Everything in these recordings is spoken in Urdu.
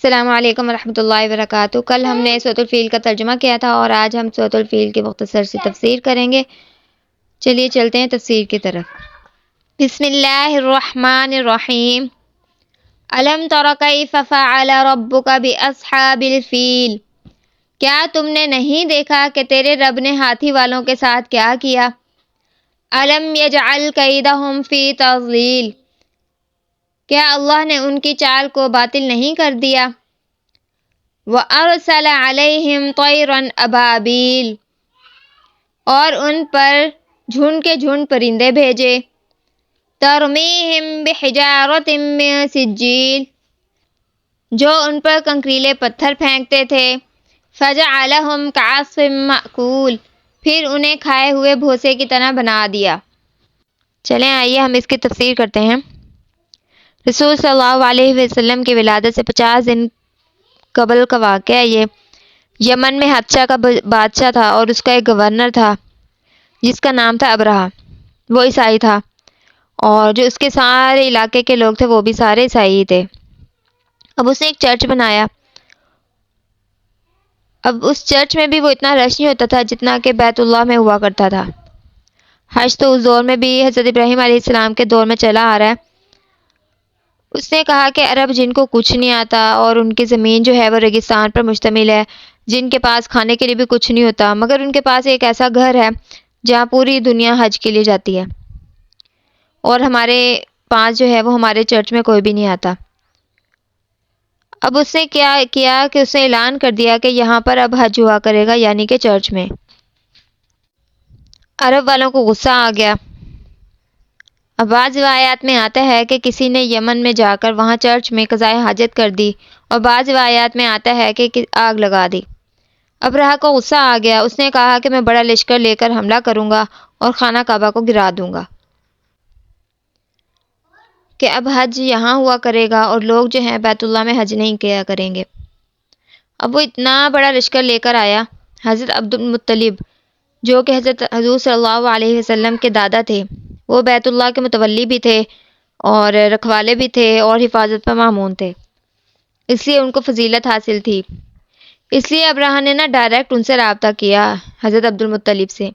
السلام علیکم ورحمۃ اللہ وبرکاتہ۔ کل ہم نے سورۃ الفیل کا ترجمہ کیا تھا اور آج ہم سورۃ الفیل کی مختصر سی تفسیر کریں گے۔ چلیے چلتے ہیں تفسیر کی طرف۔ بسم اللہ الرحمن الرحیم۔ الم تر کیف فعل ربک باصحاب الفیل، کیا تم نے نہیں دیکھا کہ تیرے رب نے ہاتھی والوں کے ساتھ کیا کیا؟ الم یجعل کیدہم فی تضلیل، کیا اللہ نے ان کی چال کو باطل نہیں کر دیا؟ وَأَرْسَلَ عَلَيْهِمْ طَيْرًا أَبَابِيلَ، اور ان پر جھنڈ کے جھنڈ پرندے بھیجے۔ تَرْمِيهِمْ بِحِجَارَةٍ مِّن سِجِّيلٍ، جو ان پر کنکریلے پتھر پھینکتے تھے۔ فَجَعَلَهُمْ كَعَصْفٍ مَّأْكُولٍ، پھر انہیں کھائے ہوئے بھوسے کی طرح بنا دیا۔ چلیں آئیے ہم اس کی تفسیر کرتے ہیں۔ رسول صلی اللہ علیہ وسلم کی ولادت سے 50 دن قبل کا واقعہ ہے یہ۔ یمن میں حبشہ کا بادشاہ تھا اور اس کا ایک گورنر تھا جس کا نام تھا ابرہہ۔ وہ عیسائی تھا اور جو اس کے سارے علاقے کے لوگ تھے وہ بھی سارے عیسائی تھے۔ اب اس نے ایک چرچ بنایا۔ اب اس چرچ میں بھی وہ اتنا رش نہیں ہوتا تھا جتنا کہ بیت اللہ میں ہوا کرتا تھا۔ حج تو اس دور میں بھی حضرت ابراہیم علیہ السلام کے دور میں چلا آ رہا ہے۔ اس نے کہا کہ عرب جن کو کچھ نہیں آتا اور ان کی زمین جو ہے وہ ریگستان پر مشتمل ہے، جن کے پاس کھانے کے لیے بھی کچھ نہیں ہوتا، مگر ان کے پاس ایک ایسا گھر ہے جہاں پوری دنیا حج کے لیے جاتی ہے، اور ہمارے پاس جو ہے وہ ہمارے چرچ میں کوئی بھی نہیں آتا۔ اب اس نے کیا کیا کہ اس نے اعلان کر دیا کہ یہاں پر اب حج ہوا کرے گا، یعنی کہ چرچ میں۔ عرب والوں کو غصہ آ گیا۔ اب بعض روایات میں آتا ہے کہ کسی نے یمن میں جا کر وہاں چرچ میں قضائے حاجت کر دی، اور بعض روایات میں آتا ہے کہ آگ لگا دی۔ ابرہہ کو غصہ آ گیا۔ اس نے کہا کہ میں بڑا لشکر لے کر حملہ کروں گا اور خانہ کعبہ کو گرا دوں گا، کہ اب حج یہاں ہوا کرے گا اور لوگ جو ہیں بیت اللہ میں حج نہیں کیا کریں گے۔ اب وہ اتنا بڑا لشکر لے کر آیا۔ حضرت عبد المطلب جو کہ حضرت حضور صلی اللہ علیہ وسلم کے دادا تھے، وہ بیت اللہ کے متولی بھی تھے اور رکھوالے بھی تھے اور حفاظت پر مامون تھے، اس لیے ان کو فضیلت حاصل تھی۔ اس لیے ابرہہ نے ڈائریکٹ ان سے رابطہ کیا حضرت عبد المطلب سے،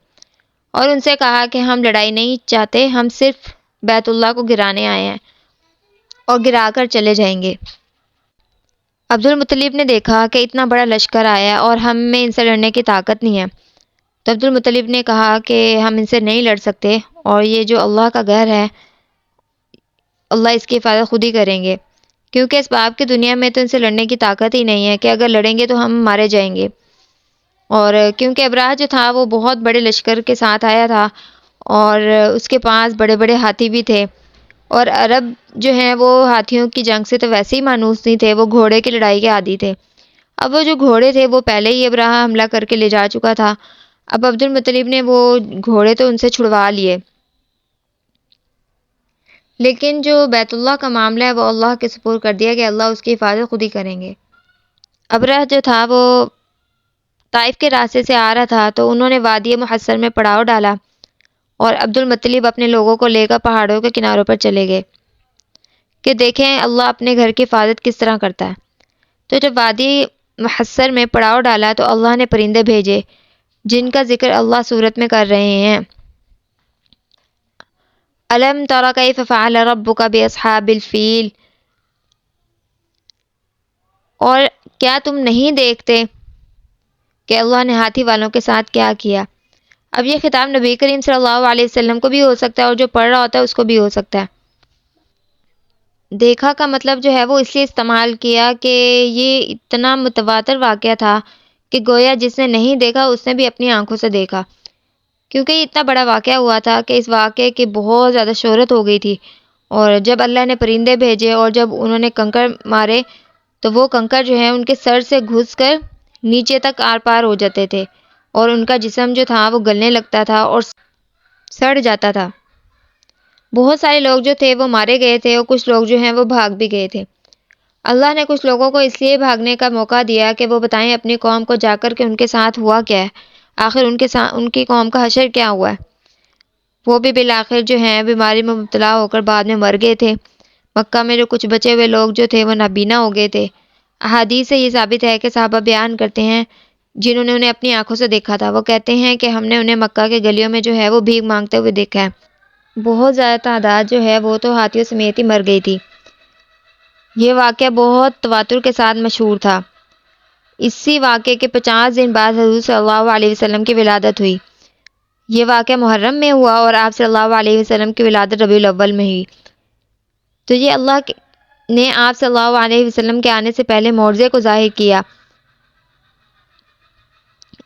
اور ان سے کہا کہ ہم لڑائی نہیں چاہتے، ہم صرف بیت اللہ کو گرانے آئے ہیں اور گرا کر چلے جائیں گے۔ عبد المطلب نے دیکھا کہ اتنا بڑا لشکر آیا اور ہم میں ان سے لڑنے کی طاقت نہیں ہے، تو عبد المطلب نے کہا کہ ہم ان سے نہیں لڑ سکتے، اور یہ جو اللہ کا گھر ہے اللہ اس کی حفاظت خود ہی کریں گے، کیونکہ اس باب کی دنیا میں تو ان سے لڑنے کی طاقت ہی نہیں ہے کہ اگر لڑیں گے تو ہم مارے جائیں گے۔ اور کیونکہ ابرہہ جو تھا وہ بہت بڑے لشکر کے ساتھ آیا تھا اور اس کے پاس بڑے بڑے ہاتھی بھی تھے، اور عرب جو ہیں وہ ہاتھیوں کی جنگ سے تو ویسے ہی مانوس نہیں تھے، وہ گھوڑے کی لڑائی کے عادی تھے۔ اب وہ جو گھوڑے تھے وہ پہلے ہی ابرہہ حملہ کر کے لے جا چکا تھا۔ اب عبد المطلب نے وہ گھوڑے تو ان سے چھڑوا لیے، لیکن جو بیت اللہ کا معاملہ ہے وہ اللہ کے سپرد کر دیا کہ اللہ اس کی حفاظت خود ہی کریں گے۔ ابرہہ جو تھا وہ طائف کے راستے سے آ رہا تھا، تو انہوں نے وادی محصر میں پڑاؤ ڈالا اور عبد المطلب اپنے لوگوں کو لے کر پہاڑوں کے کناروں پر چلے گئے کہ دیکھیں اللہ اپنے گھر کی حفاظت کس طرح کرتا ہے۔ تو جب وادی محصر میں پڑاؤ ڈالا تو اللہ نے پرندے بھیجے جن کا ذکر اللہ سورت میں کر رہے ہیں۔ الم تر کیف فعل ربک باصحاب الفیل، اور کیا تم نہیں دیکھتے کہ اللہ نے ہاتھی والوں کے ساتھ کیا کیا؟ اب یہ خطاب نبی کریم صلی اللہ علیہ وسلم کو بھی ہو سکتا ہے اور جو پڑھ رہا ہوتا ہے اس کو بھی ہو سکتا ہے۔ دیکھا کا مطلب جو ہے وہ اس لیے استعمال کیا کہ یہ اتنا متواتر واقعہ تھا کہ گویا جس نے نہیں دیکھا اس نے بھی اپنی آنکھوں سے دیکھا، کیونکہ یہ اتنا بڑا واقعہ ہوا تھا کہ اس واقعے کی بہت زیادہ شہرت ہو گئی تھی، اور جب اللہ نے پرندے بھیجے اور جب انہوں نے کنکر مارے تو وہ کنکر جو ہیں ان کے سر سے گھس کر نیچے تک آر پار ہو جاتے تھے، اور ان کا جسم جو تھا وہ گلنے لگتا تھا اور سڑ جاتا تھا۔ بہت سارے لوگ جو تھے وہ مارے گئے تھے اور کچھ لوگ جو ہیں وہ بھاگ بھی گئے تھے۔ اللہ نے کچھ لوگوں کو اس لیے بھاگنے کا موقع دیا کہ وہ بتائیں اپنی قوم کو جا کر کہ ان کے ساتھ ہوا کیا ہے، آخر ان کی قوم کا حشر کیا ہوا ہے۔ وہ بھی بالآخر جو ہیں بیماری میں مبتلا ہو کر بعد میں مر گئے تھے۔ مکہ میں جو کچھ بچے ہوئے لوگ جو تھے وہ نابینا ہو گئے تھے۔ احادیث سے یہ ثابت ہے کہ صحابہ بیان کرتے ہیں جنہوں نے انہیں اپنی آنکھوں سے دیکھا تھا، وہ کہتے ہیں کہ ہم نے انہیں مکہ کے گلیوں میں جو ہے وہ بھیک مانگتے ہوئے دیکھا ہے۔ بہت زیادہ تعداد جو ہے وہ تو ہاتھیوں سمیت ہی مر گئی تھی۔ یہ واقعہ بہت تواتر کے ساتھ مشہور تھا۔ اسی واقعے کے 50 دن بعد حضور صلی اللہ علیہ وسلم کی ولادت ہوئی۔ یہ واقعہ محرم میں ہوا اور آپ صلی اللہ علیہ وسلم کی ولادت ربیع الاول میں ہوئی۔ تو یہ اللہ نے آپ صلی اللہ علیہ وسلم کے آنے سے پہلے معجزے کو ظاہر کیا۔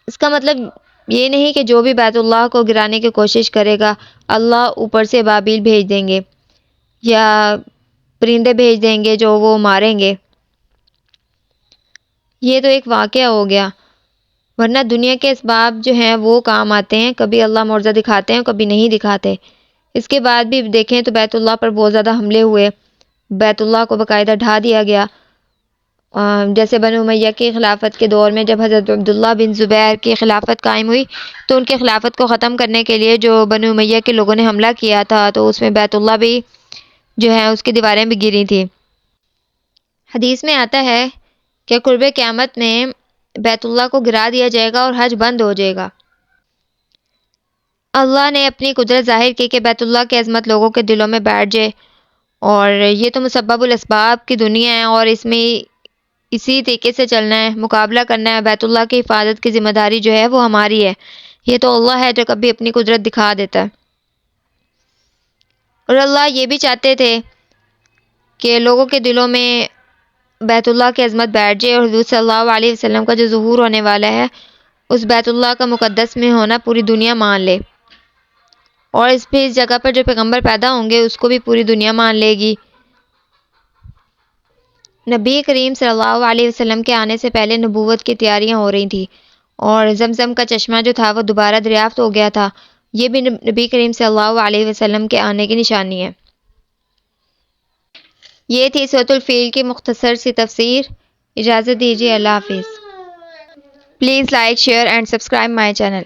اس کا مطلب یہ نہیں کہ جو بھی بیت اللہ کو گرانے کی کوشش کرے گا اللہ اوپر سے ابابیل بھیج دیں گے یا پرندے بھیج دیں گے جو وہ ماریں گے۔ یہ تو ایک واقعہ ہو گیا، ورنہ دنیا کے اسباب جو ہیں وہ کام آتے ہیں، کبھی اللہ معجزہ دکھاتے ہیں کبھی نہیں دکھاتے۔ اس کے بعد بھی دیکھیں تو بیت اللہ پر بہت زیادہ حملے ہوئے، بیت اللہ کو باقاعدہ ڈھا دیا گیا۔ جیسے بنو امیہ کی خلافت کے دور میں جب حضرت عبداللہ بن زبیر کی خلافت قائم ہوئی تو ان کی خلافت کو ختم کرنے کے لیے جو بنو امیہ کے لوگوں نے حملہ کیا تھا تو اس میں بیت اللہ بھی جو ہے اس کی دیواریں بھی گری تھیں۔ حدیث میں آتا ہے کہ قرب قیامت میں بیت اللہ کو گرا دیا جائے گا اور حج بند ہو جائے گا۔ اللہ نے اپنی قدرت ظاہر کی کہ بیت اللہ کی عظمت لوگوں کے دلوں میں بیٹھ جائے، اور یہ تو مسبب الاسباب کی دنیا ہے اور اس میں اسی طریقے سے چلنا ہے، مقابلہ کرنا ہے۔ بیت اللہ کی حفاظت کی ذمہ داری جو ہے وہ ہماری ہے، یہ تو اللہ ہے جو کبھی اپنی قدرت دکھا دیتا ہے۔ اور اللہ یہ بھی چاہتے تھے کہ لوگوں کے دلوں میں بیت اللہ کی عظمت بیٹھ جائے، اور حضور صلی اللہ علیہ وسلم کا جو ظہور ہونے والا ہے اس بیت اللہ کا مقدس میں ہونا پوری دنیا مان لے، اور اس جگہ پر جو پیغمبر پیدا ہوں گے اس کو بھی پوری دنیا مان لے گی۔ نبی کریم صلی اللہ علیہ وسلم کے آنے سے پہلے نبوت کی تیاریاں ہو رہی تھیں، اور زمزم کا چشمہ جو تھا وہ دوبارہ دریافت ہو گیا تھا۔ یہ بھی نبی کریم صلی اللہ علیہ وسلم کے آنے کی نشانی ہے۔ یہ تھی سورۃ الفیل کی مختصر سی تفسیر۔ اجازت دیجیے، اللہ حافظ۔ Please like, share and subscribe my channel.